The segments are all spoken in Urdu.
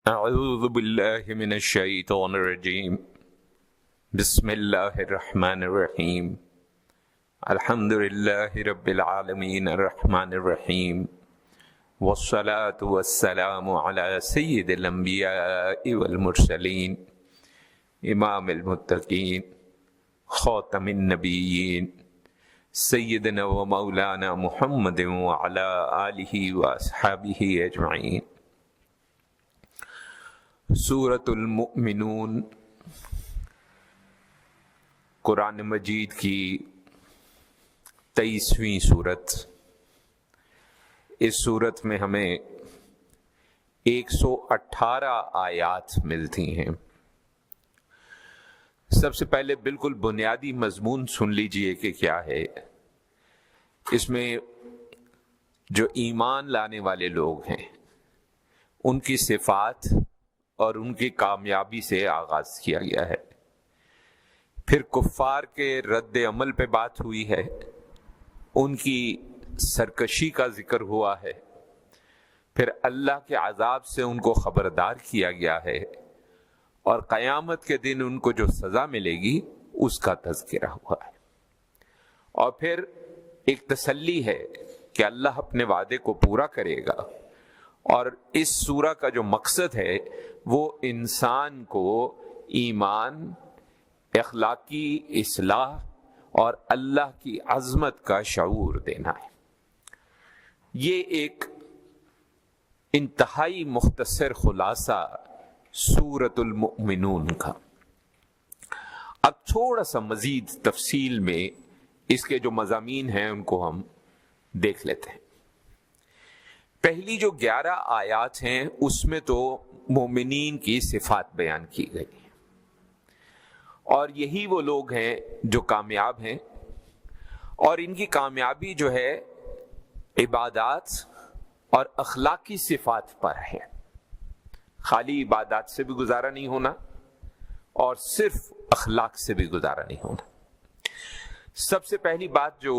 اعوذ باللہ من الشیطان الرجیم بسم اللہ الرحمن الرحیم الحمد للہ رب العالمین الرحمن الرحیم والصلاة والسلام علی سید الانبیاء والمرسلین امام المتقین خاتم النبیین سیدنا و مولانا محمد وعلی آلہ واصحابہ اجمعین۔ سورۃ المؤمنون قرآن مجید کی 23ویں سورت۔ اس سورت میں ہمیں 118 آیات ملتی ہیں۔ سب سے پہلے بالکل بنیادی مضمون سن لیجئے کہ کیا ہے۔ اس میں جو ایمان لانے والے لوگ ہیں ان کی صفات اور ان کی کامیابی سے آغاز کیا گیا ہے، پھر کفار کے رد عمل پہ بات ہوئی ہے، ان کی سرکشی کا ذکر ہوا ہے، پھر اللہ کے عذاب سے ان کو خبردار کیا گیا ہے، اور قیامت کے دن ان کو جو سزا ملے گی اس کا تذکرہ ہوا ہے، اور پھر ایک تسلی ہے کہ اللہ اپنے وعدے کو پورا کرے گا۔ اور اس سورہ کا جو مقصد ہے وہ انسان کو ایمان، اخلاقی اصلاح اور اللہ کی عظمت کا شعور دینا ہے۔ یہ ایک انتہائی مختصر خلاصہ سورۃ المؤمنون کا۔ اب تھوڑا سا مزید تفصیل میں اس کے جو مضامین ہیں ان کو ہم دیکھ لیتے ہیں۔ پہلی جو 11 آیات ہیں اس میں تو مومنین کی صفات بیان کی گئی ہیں، اور یہی وہ لوگ ہیں جو کامیاب ہیں، اور ان کی کامیابی جو ہے عبادات اور اخلاقی صفات پر ہے۔ خالی عبادات سے بھی گزارا نہیں ہونا اور صرف اخلاق سے بھی گزارا نہیں ہونا۔ سب سے پہلی بات جو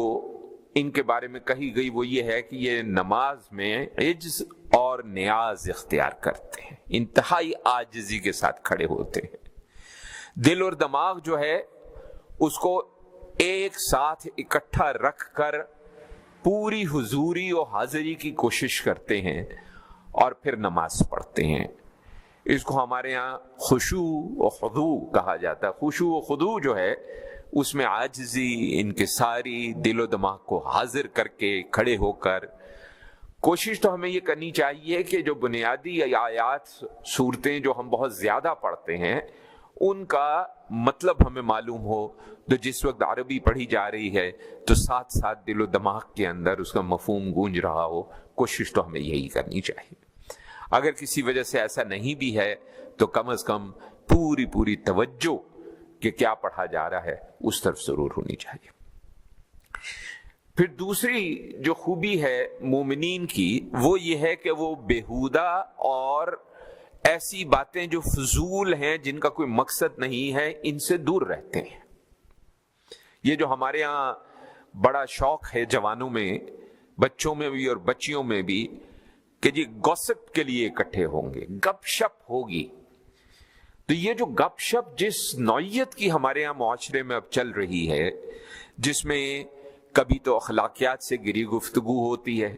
ان کے بارے میں کہی گئی وہ یہ ہے کہ یہ نماز میں عجز اور نیاز اختیار کرتے ہیں، انتہائی عاجزی کے ساتھ کھڑے ہوتے ہیں۔ دل اور دماغ جو ہے اس کو ایک ساتھ اکٹھا رکھ کر پوری حضوری اور حاضری کی کوشش کرتے ہیں اور پھر نماز پڑھتے ہیں۔ اس کو ہمارے ہاں خشوع و خضوع کہا جاتا ہے۔ خشوع و خضوع جو ہے اس میں عاجزی، انکساری، دل و دماغ کو حاضر کر کے کھڑے ہو کر کوشش تو ہمیں یہ کرنی چاہیے کہ جو بنیادی آیات، صورتیں جو ہم بہت زیادہ پڑھتے ہیں ان کا مطلب ہمیں معلوم ہو، تو جس وقت عربی پڑھی جا رہی ہے تو ساتھ ساتھ دل و دماغ کے اندر اس کا مفہوم گونج رہا ہو۔ کوشش تو ہمیں یہی کرنی چاہیے۔ اگر کسی وجہ سے ایسا نہیں بھی ہے تو کم از کم پوری توجہ کہ کیا پڑھا جا رہا ہے اس طرف ضرور ہونی چاہیے۔ پھر دوسری جو خوبی ہے مومنین کی وہ یہ ہے کہ وہ بیہودہ اور ایسی باتیں جو فضول ہیں، جن کا کوئی مقصد نہیں ہے، ان سے دور رہتے ہیں۔ یہ جو ہمارے ہاں بڑا شوق ہے جوانوں میں، بچوں میں بھی اور بچیوں میں بھی، کہ جی گوسپ کے لیے اکٹھے ہوں گے، گپ شپ ہوگی۔ تو یہ جو گپ شپ جس نوعیت کی ہمارے ہاں معاشرے میں اب چل رہی ہے، جس میں کبھی تو اخلاقیات سے گری گفتگو ہوتی ہے،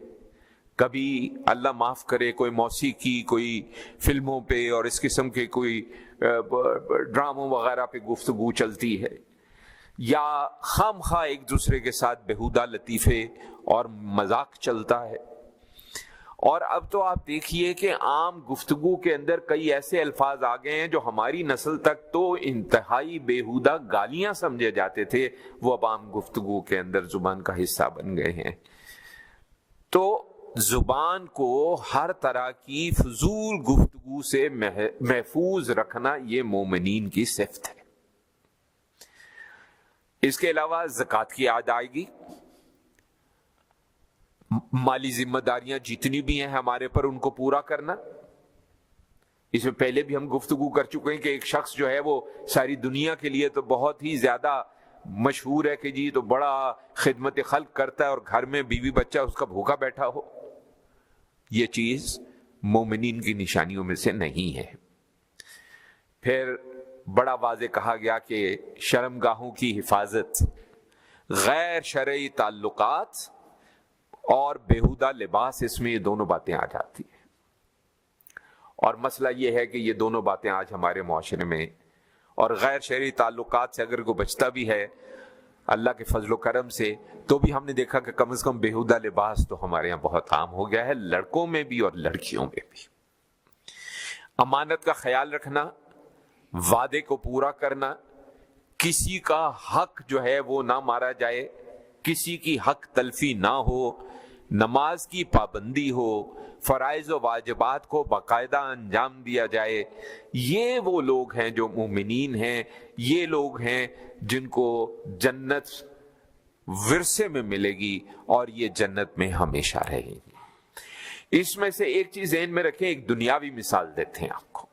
کبھی اللہ معاف کرے کوئی موسیقی، کوئی فلموں پہ اور اس قسم کے کوئی ڈراموں وغیرہ پہ گفتگو چلتی ہے، یا خام خواہ ایک دوسرے کے ساتھ بیہودہ لطیفے اور مذاق چلتا ہے۔ اور اب تو آپ دیکھیے کہ عام گفتگو کے اندر کئی ایسے الفاظ آ گئے ہیں جو ہماری نسل تک تو انتہائی بیہودہ گالیاں سمجھے جاتے تھے، وہ اب عام گفتگو کے اندر زبان کا حصہ بن گئے ہیں۔ تو زبان کو ہر طرح کی فضول گفتگو سے محفوظ رکھنا یہ مومنین کی صفت ہے۔ اس کے علاوہ زکوٰۃ کی ادائیگی، مالی ذمہ داریاں جتنی بھی ہیں ہمارے پر ان کو پورا کرنا۔ اس میں پہلے بھی ہم گفتگو کر چکے ہیں کہ ایک شخص جو ہے وہ ساری دنیا کے لیے تو بہت ہی زیادہ مشہور ہے کہ جی تو بڑا خدمت خلق کرتا ہے، اور گھر میں بیوی بچہ اس کا بھوکا بیٹھا ہو۔ یہ چیز مومنین کی نشانیوں میں سے نہیں ہے۔ پھر بڑا واضح کہا گیا کہ شرمگاہوں کی حفاظت، غیر شرعی تعلقات اور بیہودہ لباس، اس میں یہ دونوں باتیں آ جاتی ہیں۔ اور مسئلہ یہ ہے کہ یہ دونوں باتیں آج ہمارے معاشرے میں، اور غیر شرعی تعلقات سے اگر کوئی بچتا بھی ہے اللہ کے فضل و کرم سے، تو بھی ہم نے دیکھا کہ کم از کم بیہودہ لباس تو ہمارے یہاں بہت عام ہو گیا ہے، لڑکوں میں بھی اور لڑکیوں میں بھی۔ امانت کا خیال رکھنا، وعدے کو پورا کرنا، کسی کا حق جو ہے وہ نہ مارا جائے، کسی کی حق تلفی نہ ہو، نماز کی پابندی ہو، فرائض و واجبات کو باقاعدہ انجام دیا جائے، یہ وہ لوگ ہیں جو مومنین ہیں، یہ لوگ ہیں جن کو جنت ورثے میں ملے گی اور یہ جنت میں ہمیشہ رہیں گی۔ اس میں سے ایک چیز ذہن میں رکھیں، ایک دنیاوی مثال دیتے ہیں آپ کو۔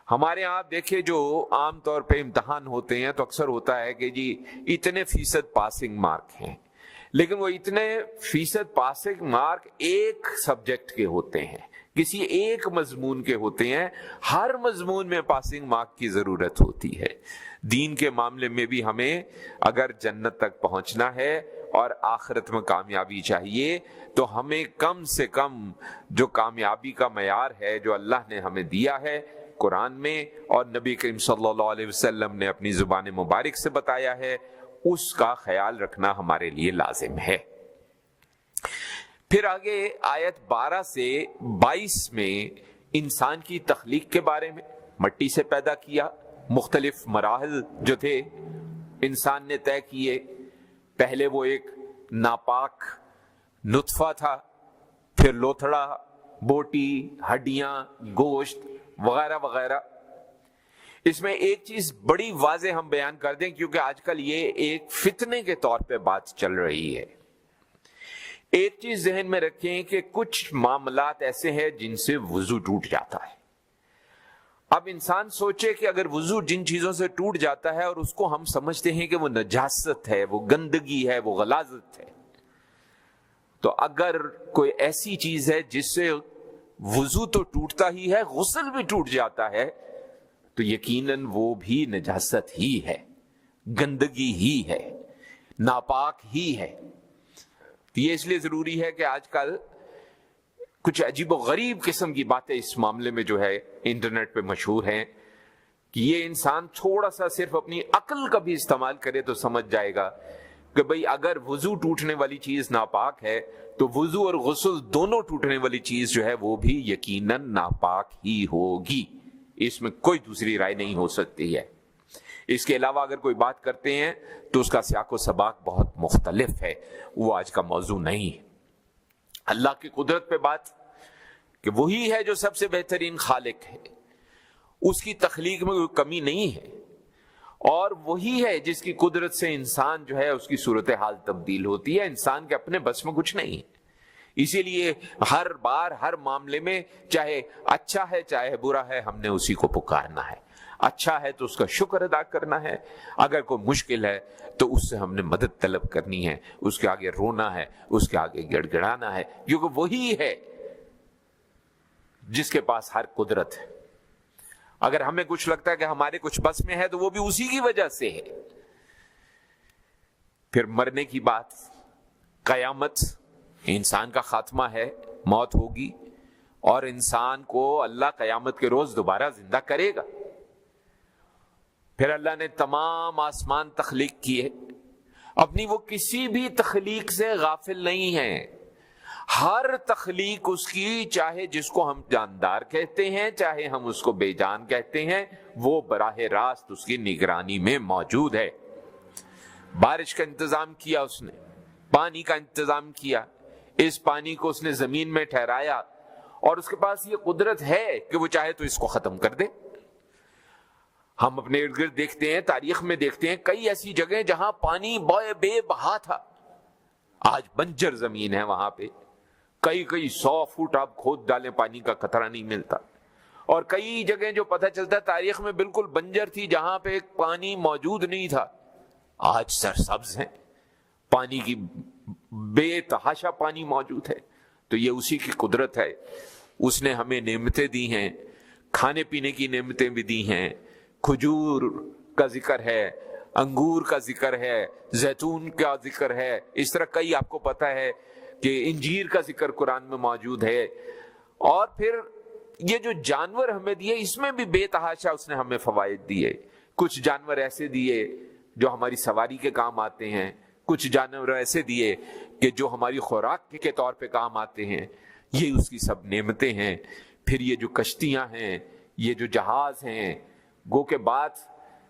ہمارے ہاں آپ دیکھیں جو عام طور پہ امتحان ہوتے ہیں تو اکثر ہوتا ہے کہ جی اتنے فیصد پاسنگ مارک ہیں، لیکن وہ اتنے فیصد پاسنگ مارک ایک سبجیکٹ کے ہوتے ہیں، کسی ایک مضمون کے ہوتے ہیں۔ ہر مضمون میں پاسنگ مارک کی ضرورت ہوتی ہے۔ دین کے معاملے میں بھی ہمیں اگر جنت تک پہنچنا ہے اور آخرت میں کامیابی چاہیے تو ہمیں کم سے کم جو کامیابی کا معیار ہے جو اللہ نے ہمیں دیا ہے قرآن میں اور نبی کریم صلی اللہ علیہ وسلم نے اپنی زبان مبارک سے بتایا ہے، اس کا خیال رکھنا ہمارے لیے لازم ہے۔ پھر آگے آیت 12 سے 22 میں انسان کی تخلیق کے بارے میں، مٹی سے پیدا کیا، مختلف مراحل جو تھے انسان نے طے کیے۔ پہلے وہ ایک ناپاک نطفہ تھا، پھر لوتھڑا، بوٹی، ہڈیاں، گوشت وغیرہ وغیرہ۔ اس میں ایک چیز بڑی واضح ہم بیان کر دیں کیونکہ آج کل یہ ایک فتنے کے طور پہ بات چل رہی ہے۔ ایک چیز ذہن میں رکھیں کہ کچھ معاملات ایسے ہیں جن سے وضو ٹوٹ جاتا ہے۔ اب انسان سوچے کہ اگر وضو جن چیزوں سے ٹوٹ جاتا ہے اور اس کو ہم سمجھتے ہیں کہ وہ نجاست ہے، وہ گندگی ہے، وہ غلاظت ہے، تو اگر کوئی ایسی چیز ہے جس سے وضو تو ٹوٹتا ہی ہے، غسل بھی ٹوٹ جاتا ہے، تو یقیناً وہ بھی نجاست ہی ہے، گندگی ہی ہے، ناپاک ہی ہے۔ یہ اس لیے ضروری ہے کہ آج کل کچھ عجیب و غریب قسم کی باتیں اس معاملے میں جو ہے انٹرنیٹ پہ مشہور ہیں کہ یہ انسان تھوڑا سا صرف اپنی عقل کا بھی استعمال کرے تو سمجھ جائے گا کہ بھئی اگر وضو ٹوٹنے والی چیز ناپاک ہے تو وضو اور غسل دونوں ٹوٹنے والی چیز جو ہے وہ بھی یقیناً ناپاک ہی ہوگی، اس میں کوئی دوسری رائے نہیں ہو سکتی ہے۔ اس کے علاوہ اگر کوئی بات کرتے ہیں تو اس کا سیاق و سباق بہت مختلف ہے، وہ آج کا موضوع نہیں ہے۔ اللہ کی قدرت پہ بات کہ وہی ہے جو سب سے بہترین خالق ہے، اس کی تخلیق میں کوئی کمی نہیں ہے، اور وہی ہے جس کی قدرت سے انسان جو ہے اس کی صورتحال تبدیل ہوتی ہے۔ انسان کے اپنے بس میں کچھ نہیں ہے، اسی لیے ہر بار ہر معاملے میں چاہے اچھا ہے چاہے برا ہے ہم نے اسی کو پکارنا ہے۔ اچھا ہے تو اس کا شکر ادا کرنا ہے، اگر کوئی مشکل ہے تو اس سے ہم نے مدد طلب کرنی ہے، اس کے آگے رونا ہے، اس کے آگے گڑ گڑانا ہے، کیونکہ وہی ہے جس کے پاس ہر قدرت ہے۔ اگر ہمیں کچھ لگتا ہے کہ ہمارے کچھ بس میں ہے تو وہ بھی اسی کی وجہ سے ہے۔ پھر مرنے کی بات، قیامت، انسان کا خاتمہ ہے، موت ہوگی اور انسان کو اللہ قیامت کے روز دوبارہ زندہ کرے گا۔ پھر اللہ نے تمام آسمان تخلیق کیے، اپنی وہ کسی بھی تخلیق سے غافل نہیں ہے۔ ہر تخلیق اس کی، چاہے جس کو ہم جاندار کہتے ہیں چاہے ہم اس کو بے جان کہتے ہیں، وہ براہ راست اس کی نگرانی میں موجود ہے۔ بارش کا انتظام کیا اس نے، پانی کا انتظام کیا، اس پانی کو اس نے زمین میں ٹھہرایا، اور اس کے پاس یہ قدرت ہے کہ وہ چاہے تو اس کو ختم کر دے۔ ہم اپنے ارد گرد دیکھتے ہیں، تاریخ میں دیکھتے ہیں کئی ایسی جگہیں جہاں پانی بے بہا تھا، آج بنجر زمین ہے، وہاں پہ کئی 100 فٹ آپ کھود ڈالیں پانی کا قطرہ نہیں ملتا، اور کئی جگہیں جو پتہ چلتا ہے تاریخ میں بالکل بنجر تھی جہاں پہ پانی موجود نہیں تھا، آج سرسبز ہیں، پانی کی بے تحاشا پانی موجود ہے۔ تو یہ اسی کی قدرت ہے اس نے ہمیں نعمتیں دی ہیں، کھانے پینے کی نعمتیں بھی دی ہیں، کھجور کا ذکر ہے، انگور کا ذکر ہے، زیتون کا ذکر ہے، اس طرح کئی آپ کو پتہ ہے کہ انجیر کا ذکر قرآن میں موجود ہے۔ اور پھر یہ جو جانور ہمیں دیے اس میں بھی بے تحاشا اس نے ہمیں فوائد دیے۔ کچھ جانور ایسے دیے جو ہماری سواری کے کام آتے ہیں، کچھ جانور ایسے دیے کہ جو ہماری خوراک کے طور پہ کام آتے ہیں، یہ اس کی سب نعمتیں ہیں۔ پھر یہ جو کشتیاں ہیں، یہ جو جہاز ہیں، گو کے بعد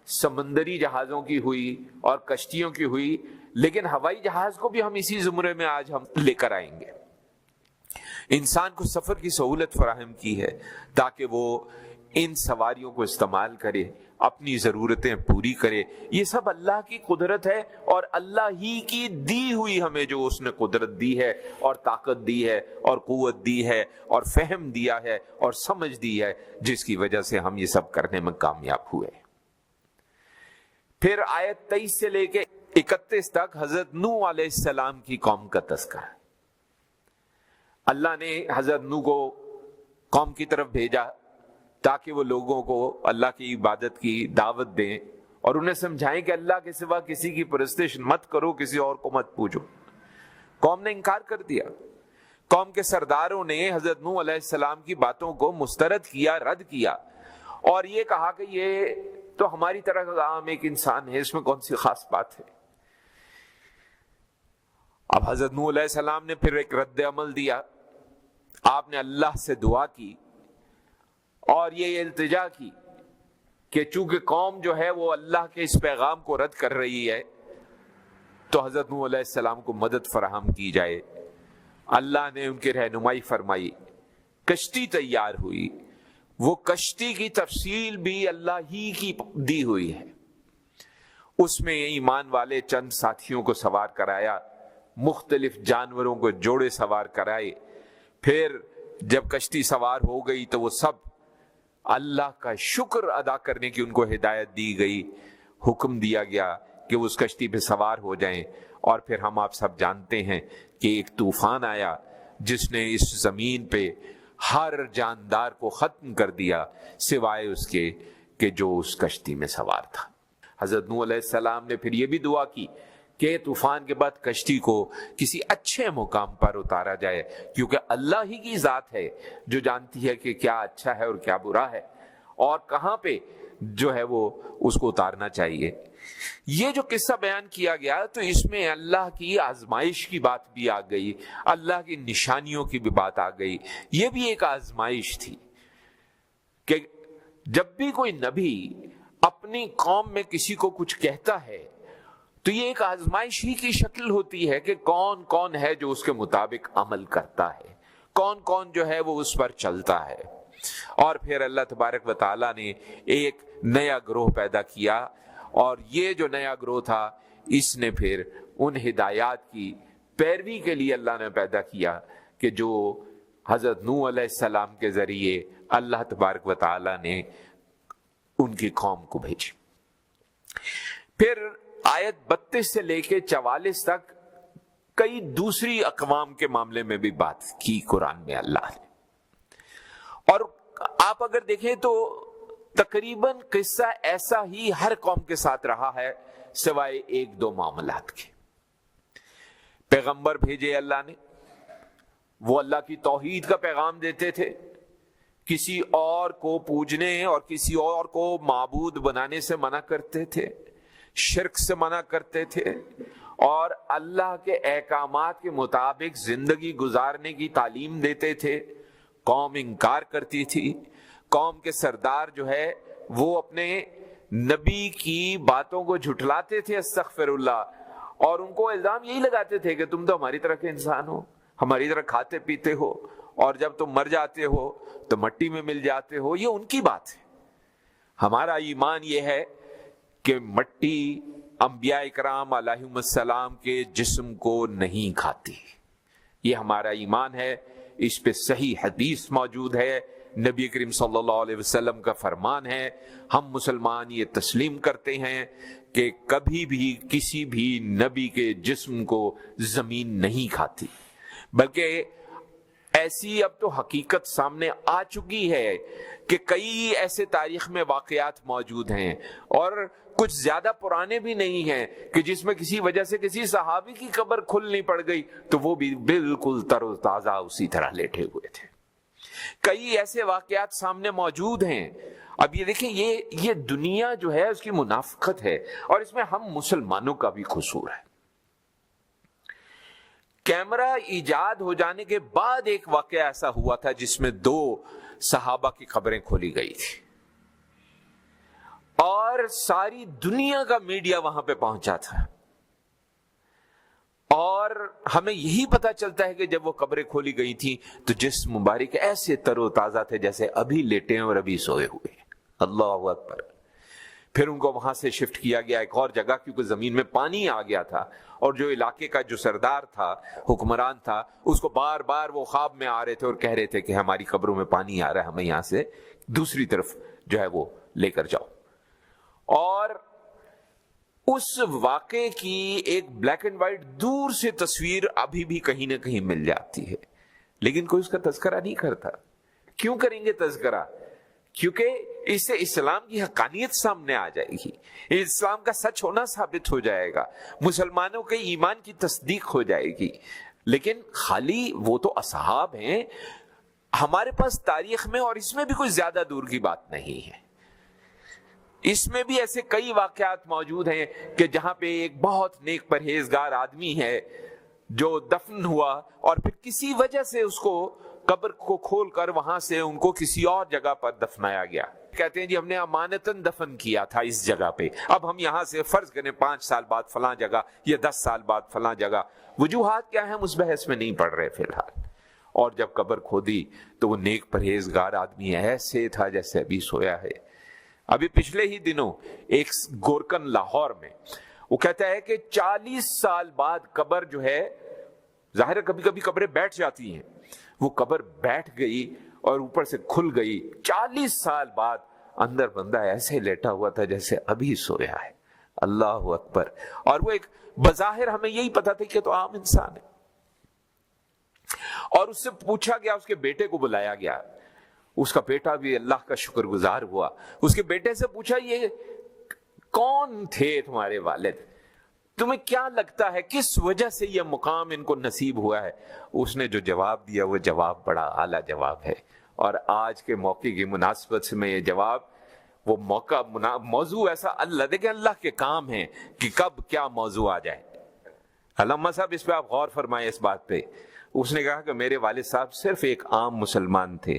سمندری جہازوں کی ہوئی اور کشتیوں کی ہوئی، لیکن ہوائی جہاز کو بھی ہم اسی زمرے میں آج ہم لے کر آئیں گے۔ انسان کو سفر کی سہولت فراہم کی ہے تاکہ وہ ان سواریوں کو استعمال کرے، اپنی ضرورتیں پوری کرے۔ یہ سب اللہ کی قدرت ہے اور اللہ ہی کی دی ہوئی ہمیں جو اس نے قدرت دی ہے اور طاقت دی ہے اور قوت دی ہے اور فہم دیا ہے اور سمجھ دی ہے، جس کی وجہ سے ہم یہ سب کرنے میں کامیاب ہوئے۔ پھر آیت 23 سے لے کے 31 تک حضرت نوح علیہ السلام کی قوم کا تذکرہ۔ اللہ نے حضرت نوح کو قوم کی طرف بھیجا تاکہ وہ لوگوں کو اللہ کی عبادت کی دعوت دیں اور انہیں سمجھائیں کہ اللہ کے سوا کسی کی پرستش مت کرو، کسی اور کو مت پوجو۔ قوم نے انکار کر دیا۔ قوم کے سرداروں نے حضرت نوح علیہ السلام کی باتوں کو مسترد کیا، رد کیا، اور یہ کہا کہ یہ تو ہماری طرح کا عام ایک انسان ہے، اس میں کون سی خاص بات ہے۔ اب حضرت نوح علیہ السلام نے پھر ایک رد عمل دیا۔ آپ نے اللہ سے دعا کی اور یہ التجا کی کہ چونکہ قوم جو ہے وہ اللہ کے اس پیغام کو رد کر رہی ہے تو حضرت نوح علیہ السلام کو مدد فراہم کی جائے۔ اللہ نے ان کی رہنمائی فرمائی، کشتی تیار ہوئی۔ وہ کشتی کی تفصیل بھی اللہ ہی کی دی ہوئی ہے۔ اس میں ایمان والے چند ساتھیوں کو سوار کرایا، مختلف جانوروں کو جوڑے سوار کرائے۔ پھر جب کشتی سوار ہو گئی تو وہ سب اللہ کا شکر ادا کرنے کی ان کو ہدایت دی گئی، حکم دیا گیا کہ وہ اس کشتی پہ سوار ہو جائیں۔ اور پھر ہم آپ سب جانتے ہیں کہ ایک طوفان آیا جس نے اس زمین پہ ہر جاندار کو ختم کر دیا سوائے اس کے کہ جو اس کشتی میں سوار تھا۔ حضرت نوح علیہ السلام نے پھر یہ بھی دعا کی کہ طوفان کے بعد کشتی کو کسی اچھے مقام پر اتارا جائے، کیونکہ اللہ ہی کی ذات ہے جو جانتی ہے کہ کیا اچھا ہے اور کیا برا ہے اور کہاں پہ جو ہے وہ اس کو اتارنا چاہیے۔ یہ جو قصہ بیان کیا گیا تو اس میں اللہ کی آزمائش کی بات بھی آ گئی، اللہ کی نشانیوں کی بھی بات آ گئی۔ یہ بھی ایک آزمائش تھی کہ جب بھی کوئی نبی اپنی قوم میں کسی کو کچھ کہتا ہے تو یہ ایک آزمائش ہی کی شکل ہوتی ہے کہ کون کون ہے جو اس کے مطابق عمل کرتا ہے، کون کون جو ہے وہ اس پر چلتا ہے۔ اور پھر اللہ تبارک و تعالیٰ نے ایک نیا گروہ پیدا کیا، اور یہ جو نیا گروہ تھا اس نے پھر ان ہدایات کی پیروی کے لیے اللہ نے پیدا کیا کہ جو حضرت نوح علیہ السلام کے ذریعے اللہ تبارک و تعالیٰ نے ان کی قوم کو بھیجی۔ پھر آیت 32 سے لے کے 44 تک کئی دوسری اقوام کے معاملے میں بھی بات کی قرآن میں اللہ نے، اور آپ اگر دیکھیں تو تقریباً قصہ ایسا ہی ہر قوم کے ساتھ رہا ہے سوائے ایک دو معاملات کے۔ پیغمبر بھیجے اللہ نے، وہ اللہ کی توحید کا پیغام دیتے تھے، کسی اور کو پوجنے اور کسی اور کو معبود بنانے سے منع کرتے تھے، شرک سے منع کرتے تھے، اور اللہ کے احکامات کے مطابق زندگی گزارنے کی تعلیم دیتے تھے۔ قوم انکار کرتی تھی۔ قوم کے سردار جو ہے وہ اپنے نبی کی باتوں کو جھٹلاتے تھے، استغفر اللہ، اور ان کو الزام یہی لگاتے تھے کہ تم تو ہماری طرح کے انسان ہو، ہماری طرح کھاتے پیتے ہو، اور جب تم مر جاتے ہو تو مٹی میں مل جاتے ہو۔ یہ ان کی بات ہے۔ ہمارا ایمان یہ ہے کہ مٹی انبیاء اکرام علیہم السلام کے جسم کو نہیں کھاتی، یہ ہمارا ایمان ہے۔ اس پہ صحیح حدیث موجود ہے، نبی کریم صلی اللہ علیہ وسلم کا فرمان ہے۔ ہم مسلمان یہ تسلیم کرتے ہیں کہ کبھی بھی کسی بھی نبی کے جسم کو زمین نہیں کھاتی، بلکہ ایسی اب تو حقیقت سامنے آ چکی ہے کہ کئی ایسے تاریخ میں واقعات موجود ہیں اور کچھ زیادہ پرانے بھی نہیں ہیں کہ جس میں کسی وجہ سے کسی صحابی کی قبر کھلنی پڑ گئی تو وہ بھی بالکل تر و تازہ اسی طرح لیٹے ہوئے تھے. کئی ایسے واقعات سامنے موجود ہیں. اب یہ دیکھیں یہ دنیا جو ہے اس کی منافقت ہے اور اس میں ہم مسلمانوں کا بھی قصور ہے. کیمرہ ایجاد ہو جانے کے بعد ایک واقعہ ایسا ہوا تھا جس میں 2 صحابہ کی قبریں کھولی گئی تھی اور ساری دنیا کا میڈیا وہاں پہ پہنچا تھا اور ہمیں یہی پتا چلتا ہے کہ جب وہ قبریں کھولی گئی تھی تو جسم مبارک ایسے تر و تازہ تھے جیسے ابھی لیٹے ہیں اور ابھی سوئے ہوئے ہیں. اللہ اکبر. پھر ان کو وہاں سے شفٹ کیا گیا ایک اور جگہ کیونکہ زمین میں پانی آ گیا تھا اور جو علاقے کا جو سردار تھا حکمران تھا اس کو بار بار وہ خواب میں آ رہے تھے اور کہہ رہے تھے کہ ہماری قبروں میں پانی آ رہا ہے, ہمیں یہاں سے دوسری طرف جو ہے وہ لے کر جاؤ. اور اس واقعے کی ایک بلیک اینڈ وائٹ دور سے تصویر ابھی بھی کہیں نہ کہیں مل جاتی ہے لیکن کوئی اس کا تذکرہ نہیں کرتا. کیوں کریں گے تذکرہ؟ کیونکہ اس سے اسلام کی حقانیت سامنے آ جائے گی, اسلام کا سچ ہونا ثابت ہو جائے گا, مسلمانوں کے ایمان کی تصدیق ہو جائے گی. لیکن خالی وہ تو اصحاب ہیں, ہمارے پاس تاریخ میں اور اس میں بھی کوئی زیادہ دور کی بات نہیں ہے. اس میں بھی ایسے کئی واقعات موجود ہیں کہ جہاں پہ ایک بہت نیک پرہیزگار آدمی ہے جو دفن ہوا اور پھر کسی وجہ سے اس کو قبر کو کھول کر وہاں سے ان کو کسی اور جگہ پر دفنایا گیا. کہتے ہیں جی ہم نے امانتاً دفن کیا تھا اس جگہ پہ, اب ہم یہاں سے فرض کریں 5 سال بعد فلاں جگہ یا 10 سال بعد فلاں جگہ. وجوہات کیا ہیں ہم اس بحث میں نہیں پڑھ رہے فی الحال. اور جب قبر کھودی تو وہ نیک پرہیزگار آدمی ایسے تھا جیسے ابھی سویا ہے. ابھی پچھلے ہی دنوں ایک گورکن لاہور میں وہ کہتا ہے کہ 40 سال بعد قبر جو ہے, ظاہر ہے کبھی کبھی قبریں بیٹھ جاتی ہیں, وہ قبر بیٹھ گئی اور اوپر سے کھل گئی. 40 سال بعد اندر بندہ ایسے لیٹا ہوا تھا جیسے ابھی سویا ہے. اللہ اکبر. اور وہ ایک بظاہر ہمیں یہی پتا تھا کہ تو عام انسان ہے. اور اس سے پوچھا گیا, اس کے بیٹے کو بلایا گیا, اس کا بیٹا بھی اللہ کا شکر گزار ہوا. اس کے بیٹے سے پوچھا یہ کون تھے تمہارے والد, تمہیں کیا لگتا ہے کس وجہ سے یہ مقام ان کو نصیب ہوا ہے؟ اس نے جو جواب دیا وہ جواب بڑا اعلیٰ جواب ہے. اور آج کے موقع کی مناسبت سے میں یہ جواب, وہ موضوع ایسا, اللہ دیکھیں اللہ کے کام ہیں کہ کب کیا موضوع آ جائے. علامہ صاحب اس پہ آپ غور فرمائیں اس بات پہ. اس نے کہا کہ میرے والد صاحب صرف ایک عام مسلمان تھے,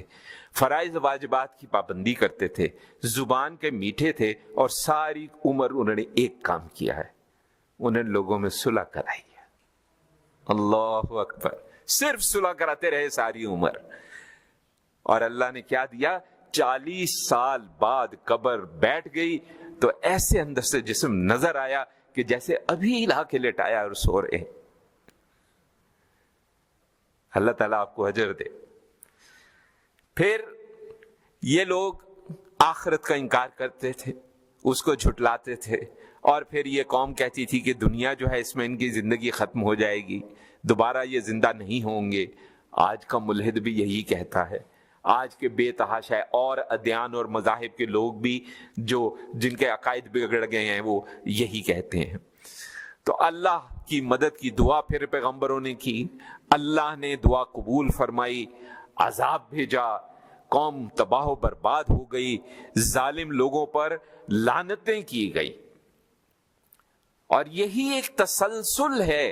فرائض واجبات کی پابندی کرتے تھے, زبان کے میٹھے تھے اور ساری عمر انہوں نے ایک کام کیا ہے, انہیں لوگوں میں صلح کرائی ہے. اللہ اکبر. صرف صلح کراتے رہے ساری عمر. اور اللہ نے کیا دیا, 40 سال بعد قبر بیٹھ گئی تو ایسے اندر سے جسم نظر آیا کہ جیسے ابھی لا کے لٹایا اور سو رہے. اللہ تعالیٰ آپ کو اجر دے. پھر یہ لوگ آخرت کا انکار کرتے تھے, اس کو جھٹلاتے تھے, اور پھر یہ قوم کہتی تھی کہ دنیا جو ہے اس میں ان کی زندگی ختم ہو جائے گی, دوبارہ یہ زندہ نہیں ہوں گے. آج کا ملحد بھی یہی کہتا ہے, آج کے بے تحاشا اور ادیان اور مذاہب کے لوگ بھی جو جن کے عقائد بگڑ گئے ہیں وہ یہی کہتے ہیں. تو اللہ کی مدد کی دعا پھر پیغمبروں نے کی, اللہ نے دعا قبول فرمائی, عذاب بھیجا, قوم تباہ و برباد ہو گئی, ظالم لوگوں پر لعنتیں کی گئی. اور یہی ایک تسلسل ہے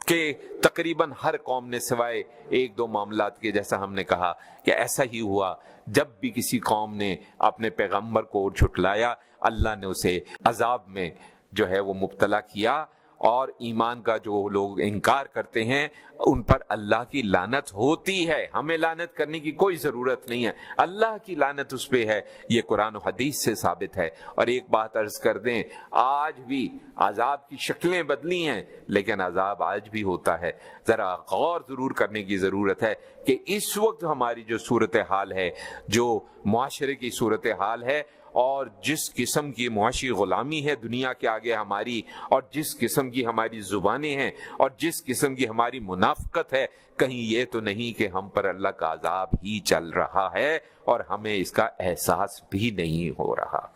کہ تقریباً ہر قوم نے سوائے 1-2 معاملات کے, جیسا ہم نے کہا کہ ایسا ہی ہوا, جب بھی کسی قوم نے اپنے پیغمبر کو جھٹلایا اللہ نے اسے عذاب میں جو ہے وہ مبتلا کیا. اور ایمان کا جو لوگ انکار کرتے ہیں ان پر اللہ کی لعنت ہوتی ہے. ہمیں لعنت کرنے کی کوئی ضرورت نہیں ہے, اللہ کی لعنت اس پہ ہے, یہ قرآن و حدیث سے ثابت ہے. اور ایک بات عرض کر دیں, آج بھی عذاب کی شکلیں بدلی ہیں لیکن عذاب آج بھی ہوتا ہے. ذرا غور ضرور کرنے کی ضرورت ہے کہ اس وقت ہماری جو صورتحال ہے, جو معاشرے کی صورتحال ہے اور جس قسم کی معاشی غلامی ہے دنیا کے آگے ہماری، اور جس قسم کی ہماری زبانیں ہیں اور جس قسم کی ہماری منافقت ہے، کہیں یہ تو نہیں کہ ہم پر اللہ کا عذاب ہی چل رہا ہے اور ہمیں اس کا احساس بھی نہیں ہو رہا۔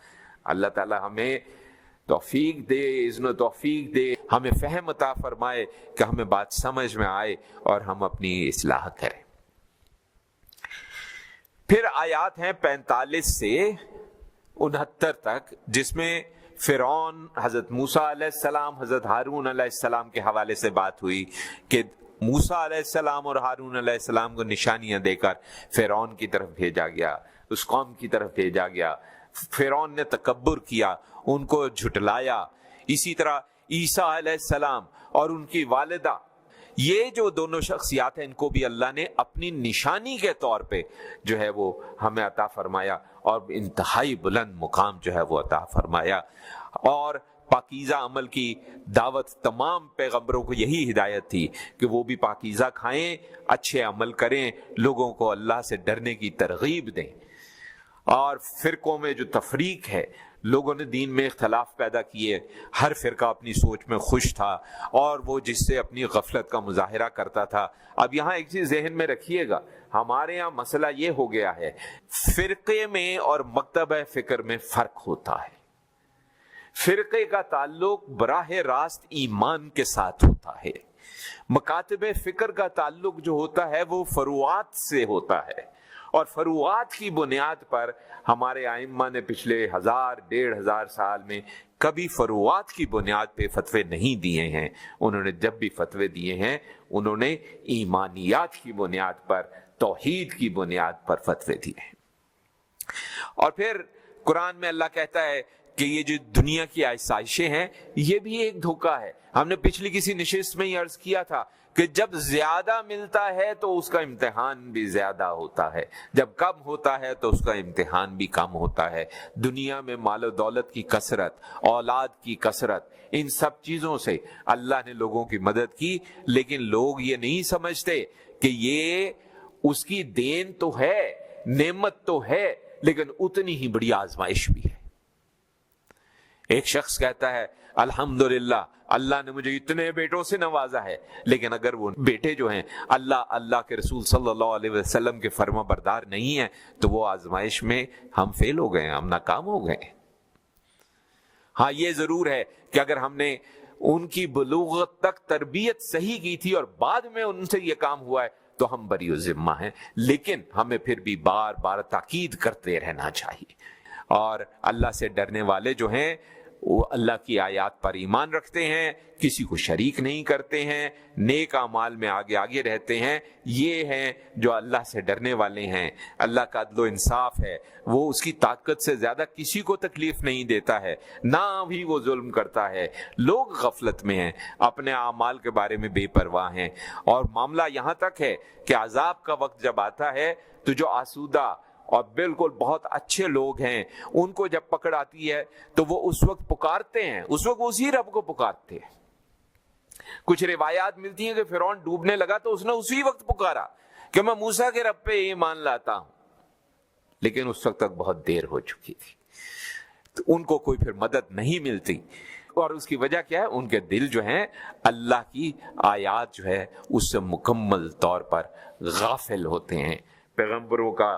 اللہ تعالی ہمیں توفیق دے، اذن و توفیق دے، ہمیں فہم عطا فرمائے کہ ہمیں بات سمجھ میں آئے اور ہم اپنی اصلاح کریں۔ پھر آیات ہیں 45 سے 69 تک، جس میں فرعون، حضرت موسیٰ علیہ السلام، حضرت ہارون علیہ السلام کے حوالے سے بات ہوئی کہ موسیٰ علیہ السلام اور ہارون علیہ السلام کو نشانیاں دے کر فرعون کی طرف بھیجا گیا، اس قوم کی طرف بھیجا گیا۔ فرعون نے تکبر کیا، ان کو جھٹلایا۔ اسی طرح عیسیٰ علیہ السلام اور ان کی والدہ، یہ جو دونوں شخصیات ہیں، ان کو بھی اللہ نے اپنی نشانی کے طور پہ جو ہے وہ ہمیں عطا فرمایا اور انتہائی بلند مقام جو ہے وہ عطا فرمایا۔ اور پاکیزہ عمل کی دعوت تمام پیغمبروں کو یہی ہدایت تھی کہ وہ بھی پاکیزہ کھائیں، اچھے عمل کریں، لوگوں کو اللہ سے ڈرنے کی ترغیب دیں۔ اور فرقوں میں جو تفریق ہے، لوگوں نے دین میں اختلاف پیدا کیے، ہر فرقہ اپنی سوچ میں خوش تھا اور وہ جس سے اپنی غفلت کا مظاہرہ کرتا تھا۔ اب یہاں ایک چیز ذہن میں رکھیے گا، ہمارے یہاں مسئلہ یہ ہو گیا ہے، فرقے میں اور مکتبہ فکر میں فرق ہوتا ہے۔ فرقے کا تعلق براہ راست ایمان کے ساتھ ہوتا ہے، مکاتب فکر کا تعلق جو ہوتا ہے وہ فروعات سے ہوتا ہے، اور فروعات کی بنیاد پر ہمارے ائمہ نے پچھلے 1000-1500 سال میں کبھی فروعات کی بنیاد پہ فتوے نہیں دیے ہیں۔ انہوں نے جب بھی فتوے دیے ہیں، انہوں نے ایمانیات کی بنیاد پر، توحید کی بنیاد پر فتوے دیے ہیں۔ اور پھر قرآن میں اللہ کہتا ہے کہ یہ جو دنیا کی آسائشیں ہیں، یہ بھی ایک دھوکہ ہے۔ ہم نے پچھلی کسی نشست میں ہی عرض کیا تھا کہ جب زیادہ ملتا ہے تو اس کا امتحان بھی زیادہ ہوتا ہے، جب کم ہوتا ہے تو اس کا امتحان بھی کم ہوتا ہے۔ دنیا میں مال و دولت کی کثرت، اولاد کی کثرت، ان سب چیزوں سے اللہ نے لوگوں کی مدد کی، لیکن لوگ یہ نہیں سمجھتے کہ یہ اس کی دین تو ہے، نعمت تو ہے، لیکن اتنی ہی بڑی آزمائش بھی ہے۔ ایک شخص کہتا ہے الحمدللہ اللہ نے مجھے اتنے بیٹوں سے نوازا ہے، لیکن اگر وہ بیٹے جو ہیں اللہ کے رسول صلی اللہ علیہ وسلم کے فرما بردار نہیں ہیں تو وہ آزمائش میں ہم فیل ہو گئے ہیں، ہم ناکام ہو گئے ہیں۔ ہاں یہ ضرور ہے کہ اگر ہم نے ان کی بلوغت تک تربیت صحیح کی تھی اور بعد میں ان سے یہ کام ہوا ہے تو ہم بری ذمہ ہیں، لیکن ہمیں پھر بھی بار بار تاکید کرتے رہنا چاہیے۔ اور اللہ سے ڈرنے والے جو ہیں وہ اللہ کی آیات پر ایمان رکھتے ہیں، کسی کو شریک نہیں کرتے ہیں، نیک اعمال میں آگے آگے رہتے ہیں، یہ ہیں جو اللہ سے ڈرنے والے ہیں۔ اللہ کا عدل و انصاف ہے، وہ اس کی طاقت سے زیادہ کسی کو تکلیف نہیں دیتا ہے، نہ بھی وہ ظلم کرتا ہے۔ لوگ غفلت میں ہیں، اپنے اعمال کے بارے میں بے پرواہ ہیں، اور معاملہ یہاں تک ہے کہ عذاب کا وقت جب آتا ہے تو جو آسودہ اور بالکل بہت اچھے لوگ ہیں، ان کو جب پکڑ آتی ہے تو وہ اس وقت پکارتے ہیں، اس وقت اسی رب کو پکارتے ہیں۔ کچھ روایات ملتی ہیں کہ فرعون ڈوبنے لگا تو اس نے اسی وقت پکارا کہ میں موسیٰ کے رب پہ ایمان لاتا ہوں، لیکن اس وقت تک بہت دیر ہو چکی تھی، تو ان کو کوئی پھر مدد نہیں ملتی۔ اور اس کی وجہ کیا ہے؟ ان کے دل جو ہیں اللہ کی آیات جو ہے اس سے مکمل طور پر غافل ہوتے ہیں۔ پیغمبروں کا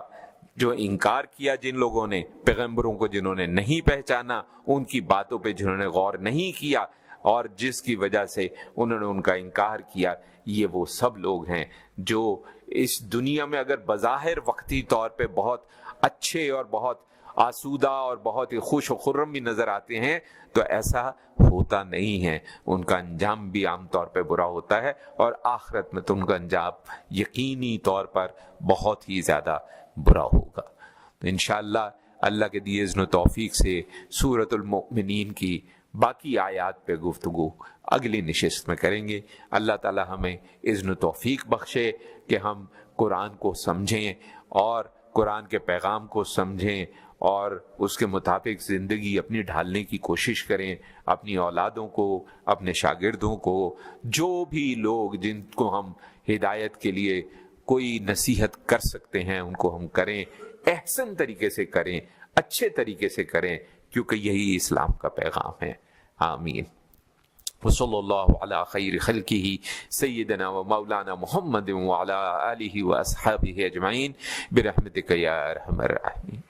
جو انکار کیا جن لوگوں نے، پیغمبروں کو جنہوں نے نہیں پہچانا، ان کی باتوں پہ جنہوں نے غور نہیں کیا، اور جس کی وجہ سے انہوں نے ان کا انکار کیا، یہ وہ سب لوگ ہیں جو اس دنیا میں اگر بظاہر وقتی طور پہ بہت اچھے اور بہت آسودہ اور بہت ہی خوش و خرم بھی نظر آتے ہیں، تو ایسا ہوتا نہیں ہے۔ ان کا انجام بھی عام طور پہ برا ہوتا ہے، اور آخرت میں تو ان کا انجام یقینی طور پر بہت ہی زیادہ برا ہوگا۔ تو انشاءاللہ اللہ کے دیے اذن و توفیق سے سورۃ المؤمنین کی باقی آیات پہ گفتگو اگلی نشست میں کریں گے۔ اللہ تعالی ہمیں اذن و توفیق بخشے کہ ہم قرآن کو سمجھیں اور قرآن کے پیغام کو سمجھیں اور اس کے مطابق زندگی اپنی ڈھالنے کی کوشش کریں، اپنی اولادوں کو، اپنے شاگردوں کو، جو بھی لوگ جن کو ہم ہدایت کے لیے کوئی نصیحت کر سکتے ہیں ان کو ہم کریں۔ احسن طریقے سے کریں، اچھے طریقے سے کریں، کیونکہ یہی اسلام کا پیغام ہے۔ آمین۔ وصلی اللہ علی خیر خلقہ سیدنا و مولانا محمد وعلی آلہ و اصحابہ اجمعین برحمتک یا ارحم الراحمین۔